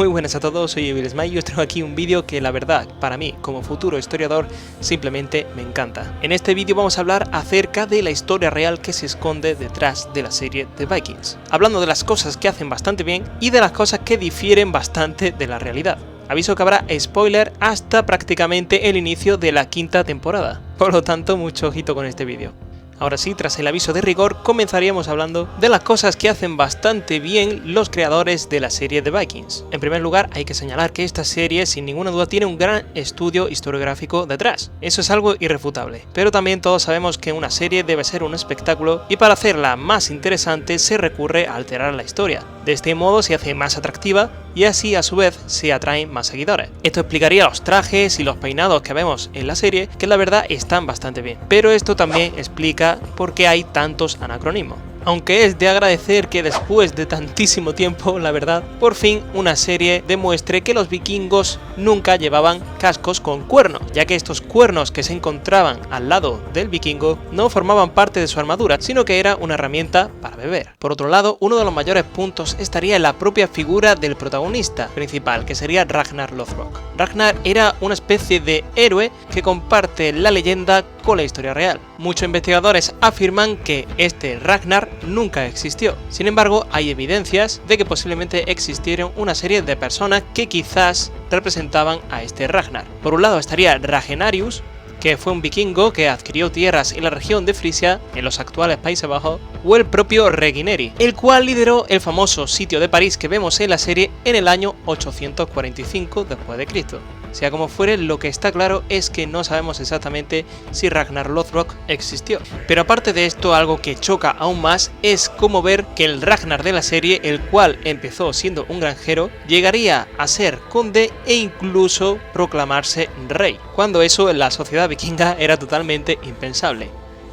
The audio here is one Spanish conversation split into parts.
Muy buenas a todos, soy Evil Smile y os traigo aquí un vídeo que la verdad, para mí, como futuro historiador, simplemente me encanta. En este vídeo vamos a hablar acerca de la historia real que se esconde detrás de la serie de Vikings, hablando de las cosas que hacen bastante bien y de las cosas que difieren bastante de la realidad. Aviso que habrá spoiler hasta prácticamente el inicio de la quinta temporada, por lo tanto mucho ojito con este vídeo. Ahora sí, tras el aviso de rigor, comenzaríamos hablando de las cosas que hacen bastante bien los creadores de la serie de Vikings. En primer lugar, hay que señalar que esta serie sin ninguna duda tiene un gran estudio historiográfico detrás. Eso es algo irrefutable. Pero también todos sabemos que una serie debe ser un espectáculo y para hacerla más interesante se recurre a alterar la historia. De este modo se hace más atractiva y así a su vez se atraen más seguidores. Esto explicaría los trajes y los peinados que vemos en la serie, que la verdad están bastante bien. Pero esto también explica por qué hay tantos anacronismos. Aunque es de agradecer que después de tantísimo tiempo, la verdad, por fin una serie demuestre que los vikingos nunca llevaban cascos con cuernos, ya que estos cuernos que se encontraban al lado del vikingo no formaban parte de su armadura, sino que era una herramienta para beber. Por otro lado, uno de los mayores puntos estaría en la propia figura del protagonista principal, que sería Ragnar Lothbrok. Ragnar era una especie de héroe que comparte la leyenda con la historia real. Muchos investigadores afirman que este Ragnar nunca existió. Sin embargo, hay evidencias de que posiblemente existieron una serie de personas que quizás representaban a este Ragnar. Por un lado estaría Ragenarius, que fue un vikingo que adquirió tierras en la región de Frisia, en los actuales Países Bajos, o el propio Regineri, el cual lideró el famoso sitio de París que vemos en la serie en el año 845 después de Cristo. Sea como fuere, lo que está claro es que no sabemos exactamente si Ragnar Lothbrok existió. Pero aparte de esto, algo que choca aún más es cómo ver que el Ragnar de la serie, el cual empezó siendo un granjero, llegaría a ser conde e incluso proclamarse rey, cuando eso en la sociedad vikinga era totalmente impensable.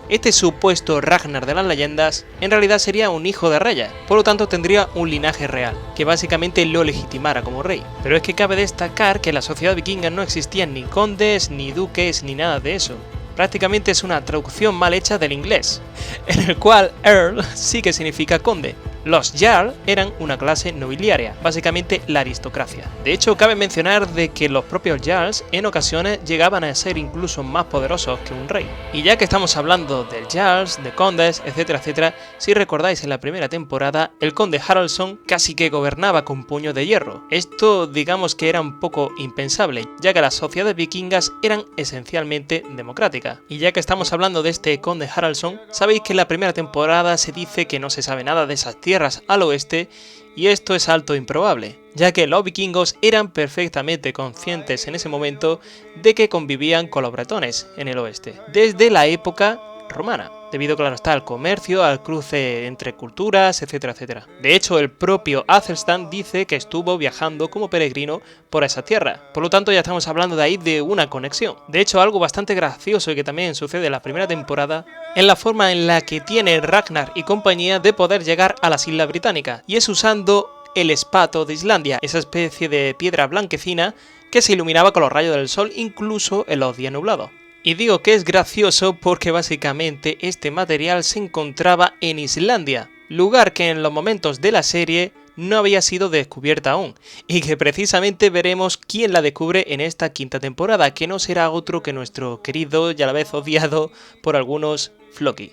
Este supuesto Ragnar de las leyendas en realidad sería un hijo de reyes, por lo tanto tendría un linaje real, que básicamente lo legitimara como rey. Pero es que cabe destacar que en la sociedad vikinga no existían ni condes, ni duques, ni nada de eso. Prácticamente es una traducción mal hecha del inglés, en el cual Earl sí que significa conde. Los Jarl eran una clase nobiliaria, básicamente la aristocracia. De hecho, cabe mencionar de que los propios Jarls en ocasiones llegaban a ser incluso más poderosos que un rey. Y ya que estamos hablando de Jarls, de condes, etcétera, etcétera, si recordáis en la primera temporada, el conde Haraldsson casi que gobernaba con puño de hierro. Esto digamos que era un poco impensable, ya que las sociedades vikingas eran esencialmente democráticas. Y ya que estamos hablando de este conde Haraldsson, sabéis que en la primera temporada se dice que no se sabe nada de esas tierras al oeste, y esto es alto improbable, ya que los vikingos eran perfectamente conscientes en ese momento de que convivían con los bretones en el oeste, desde la época romana, debido claro está al comercio, al cruce entre culturas, etcétera, etcétera. De hecho, el propio Athelstan dice que estuvo viajando como peregrino por esa tierra, por lo tanto ya estamos hablando de ahí de una conexión. De hecho, algo bastante gracioso y que también sucede en la primera temporada es la forma en la que tiene Ragnar y compañía de poder llegar a las Islas Británicas, y es usando el espato de Islandia, esa especie de piedra blanquecina que se iluminaba con los rayos del sol incluso en los días nublados. Y digo que es gracioso porque básicamente este material se encontraba en Islandia, lugar que en los momentos de la serie no había sido descubierta aún, y que precisamente veremos quién la descubre en esta quinta temporada, que no será otro que nuestro querido y a la vez odiado por algunos Floki.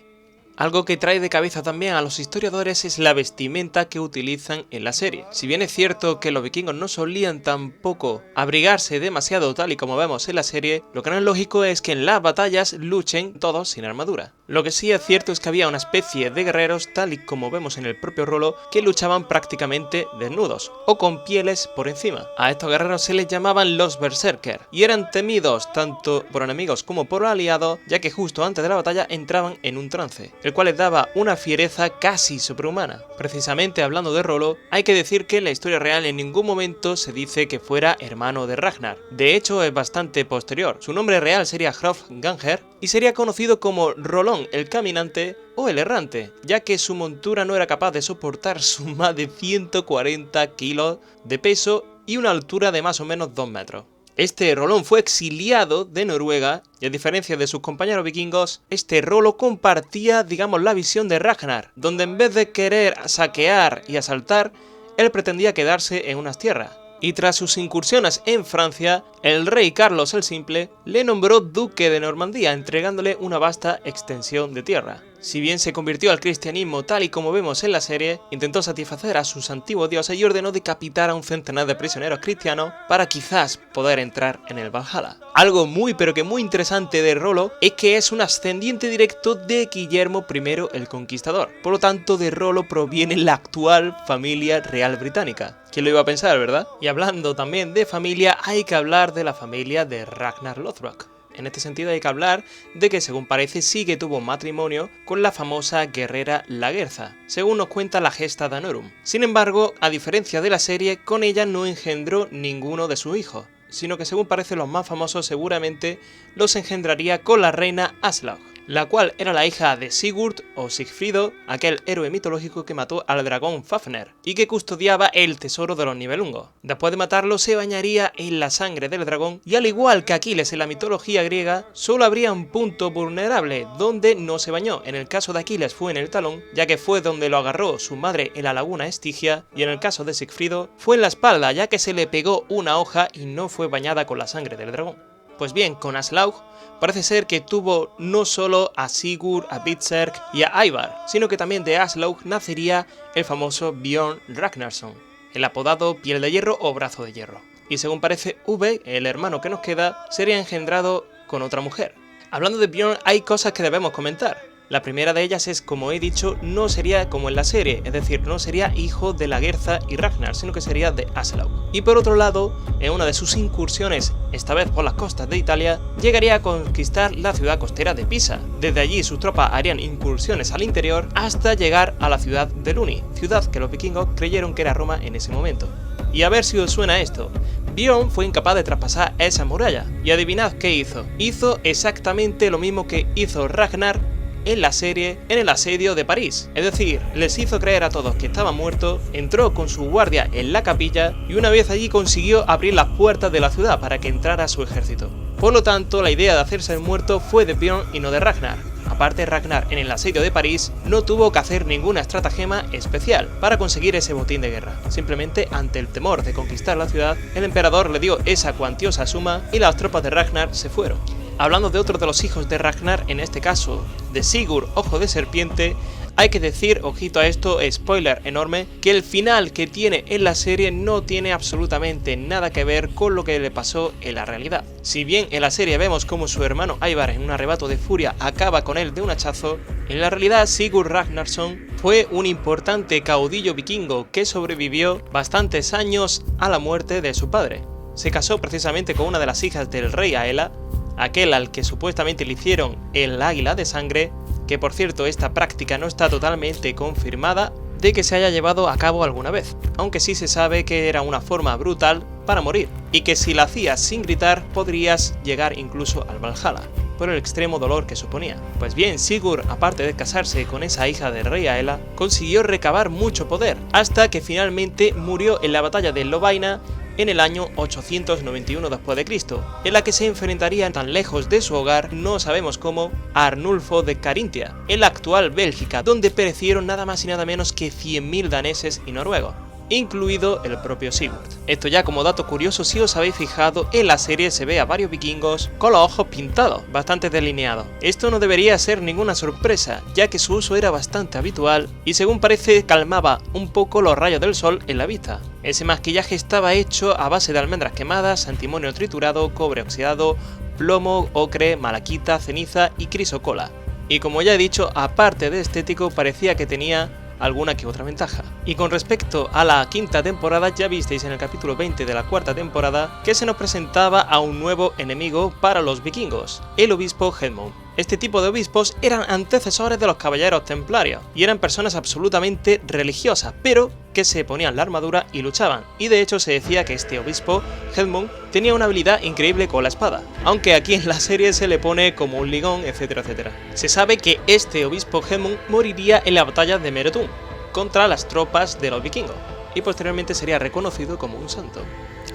Algo que trae de cabeza también a los historiadores es la vestimenta que utilizan en la serie. Si bien es cierto que los vikingos no solían tampoco abrigarse demasiado tal y como vemos en la serie, lo que no es lógico es que en las batallas luchen todos sin armadura. Lo que sí es cierto es que había una especie de guerreros, tal y como vemos en el propio Rollo, que luchaban prácticamente desnudos, o con pieles por encima. A estos guerreros se les llamaban los Berserker, y eran temidos tanto por enemigos como por aliados, ya que justo antes de la batalla entraban en un trance, el cual les daba una fiereza casi sobrehumana. Precisamente hablando de Rollo, hay que decir que en la historia real en ningún momento se dice que fuera hermano de Ragnar. De hecho, es bastante posterior. Su nombre real sería Hrolfganr y sería conocido como Rolón el Caminante o el Errante, ya que su montura no era capaz de soportar sus más de 140 kilos de peso y una altura de más o menos 2 metros. Este Rolón fue exiliado de Noruega y a diferencia de sus compañeros vikingos, este Rollo compartía, digamos, la visión de Ragnar, donde en vez de querer saquear y asaltar, él pretendía quedarse en unas tierras. y tras sus incursiones en Francia, el rey Carlos el Simple le nombró duque de Normandía, entregándole una vasta extensión de tierra. Si bien se convirtió al cristianismo tal y como vemos en la serie, intentó satisfacer a sus antiguos dioses y ordenó decapitar a un centenar de prisioneros cristianos para quizás poder entrar en el Valhalla. Algo muy pero que muy interesante de Rollo es que es un ascendiente directo de Guillermo I el Conquistador. Por lo tanto, de Rollo proviene la actual familia real británica. ¿Quién lo iba a pensar, verdad? Y hablando también de familia, hay que hablar de la familia de Ragnar Lothbrok. En este sentido hay que hablar de que, según parece, sí que tuvo matrimonio con la famosa guerrera Lagertha, según nos cuenta la Gesta Danorum. Sin embargo, a diferencia de la serie, con ella no engendró ninguno de sus hijos, sino que, según parece, los más famosos seguramente los engendraría con la reina Aslaug, la cual era la hija de Sigurd o Sigfrido, aquel héroe mitológico que mató al dragón Fafner y que custodiaba el tesoro de los Nibelungos. Después de matarlo se bañaría en la sangre del dragón y, al igual que Aquiles en la mitología griega, solo habría un punto vulnerable donde no se bañó. En el caso de Aquiles fue en el talón, ya que fue donde lo agarró su madre en la laguna Estigia, y en el caso de Sigfrido fue en la espalda, ya que se le pegó una hoja y no fue bañada con la sangre del dragón. Pues bien, con Aslaug parece ser que tuvo no solo a Sigurd, a Berserk y a Ivar, sino que también de Aslaug nacería el famoso Bjorn Ragnarsson, el apodado Piel de Hierro o Brazo de Hierro. Y según parece, V, el hermano que nos queda, sería engendrado con otra mujer. Hablando de Bjorn, hay cosas que debemos comentar. La primera de ellas es, como he dicho, no sería como en la serie, es decir, no sería hijo de Lagertha y Ragnar, sino que sería de Aslaug. Y por otro lado, en una de sus incursiones, esta vez por las costas de Italia, llegaría a conquistar la ciudad costera de Pisa. Desde allí sus tropas harían incursiones al interior hasta llegar a la ciudad de Luni, ciudad que los vikingos creyeron que era Roma en ese momento. Y a ver si os suena esto. Bjorn fue incapaz de traspasar esa muralla, y adivinad qué hizo. Hizo exactamente lo mismo que hizo Ragnar en la serie en el asedio de París, es decir, les hizo creer a todos que estaba muerto, entró con su guardia en la capilla y una vez allí consiguió abrir las puertas de la ciudad para que entrara su ejército. Por lo tanto, la idea de hacerse el muerto fue de Bjorn y no de Ragnar. Aparte, Ragnar en el asedio de París no tuvo que hacer ninguna estratagema especial para conseguir ese botín de guerra. Simplemente, ante el temor de conquistar la ciudad, el emperador le dio esa cuantiosa suma y las tropas de Ragnar se fueron. Hablando de otro de los hijos de Ragnar, en este caso de Sigurd Ojo de Serpiente, hay que decir, ojito a esto, spoiler enorme, que el final que tiene en la serie no tiene absolutamente nada que ver con lo que le pasó en la realidad. Si bien en la serie vemos como su hermano Ivar en un arrebato de furia acaba con él de un hachazo, en la realidad Sigurd Ragnarsson fue un importante caudillo vikingo que sobrevivió bastantes años a la muerte de su padre. Se casó precisamente con una de las hijas del rey Aela, aquel al que supuestamente le hicieron el águila de sangre, que por cierto esta práctica no está totalmente confirmada de que se haya llevado a cabo alguna vez, aunque sí se sabe que era una forma brutal para morir, y que si la hacías sin gritar podrías llegar incluso al Valhalla, por el extremo dolor que suponía. Pues bien, Sigurd, aparte de casarse con esa hija del rey Aela, consiguió recabar mucho poder, hasta que finalmente murió en la batalla de Lovaina en el año 891 d.C., en la que se enfrentaría tan lejos de su hogar, no sabemos cómo, a Arnulfo de Carintia, en la actual Bélgica, donde perecieron nada más y nada menos que 100.000 daneses y noruegos, incluido el propio Sigurd. Esto ya como dato curioso, si os habéis fijado, en la serie se ve a varios vikingos con los ojos pintados, bastante delineados. Esto no debería ser ninguna sorpresa, ya que su uso era bastante habitual y según parece calmaba un poco los rayos del sol en la vista. Ese maquillaje estaba hecho a base de almendras quemadas, antimonio triturado, cobre oxidado, plomo, ocre, malaquita, ceniza y crisocola. Y como ya he dicho, aparte de estético, parecía que tenía alguna que otra ventaja. Y con respecto a la quinta temporada, ya visteis en el capítulo 20 de la cuarta temporada que se nos presentaba a un nuevo enemigo para los vikingos, el obispo Hedmund. Este tipo de obispos eran antecesores de los caballeros templarios y eran personas absolutamente religiosas, pero que se ponían la armadura y luchaban, y de hecho se decía que este obispo, Hedmund, tenía una habilidad increíble con la espada, aunque aquí en la serie se le pone como un ligón, etcétera, etcétera. Se sabe que este obispo Hedmund moriría en la batalla de Meretun contra las tropas de los vikingos, y posteriormente sería reconocido como un santo.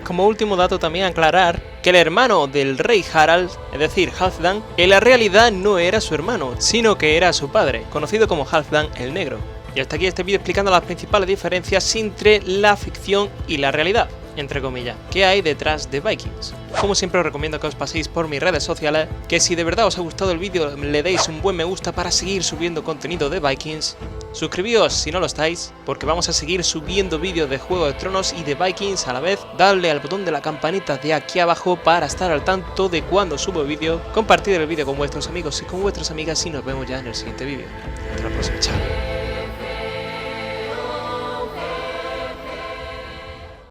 Como último dato también aclarar que el hermano del rey Harald, es decir Halfdan, en la realidad no era su hermano, sino que era su padre, conocido como Halfdan el Negro. Y hasta aquí este vídeo explicando las principales diferencias entre la ficción y la realidad. entre comillas, que hay detrás de Vikings. Como siempre os recomiendo que os paséis por mis redes sociales, que si de verdad os ha gustado el vídeo le deis un buen me gusta para seguir subiendo contenido de Vikings. Suscribíos si no lo estáis, porque vamos a seguir subiendo vídeos de Juego de Tronos y de Vikings a la vez. Dadle al botón de la campanita de aquí abajo para estar al tanto de cuando subo vídeo. Compartid el vídeo con vuestros amigos y con vuestras amigas y nos vemos ya en el siguiente vídeo. Hasta la próxima, chao.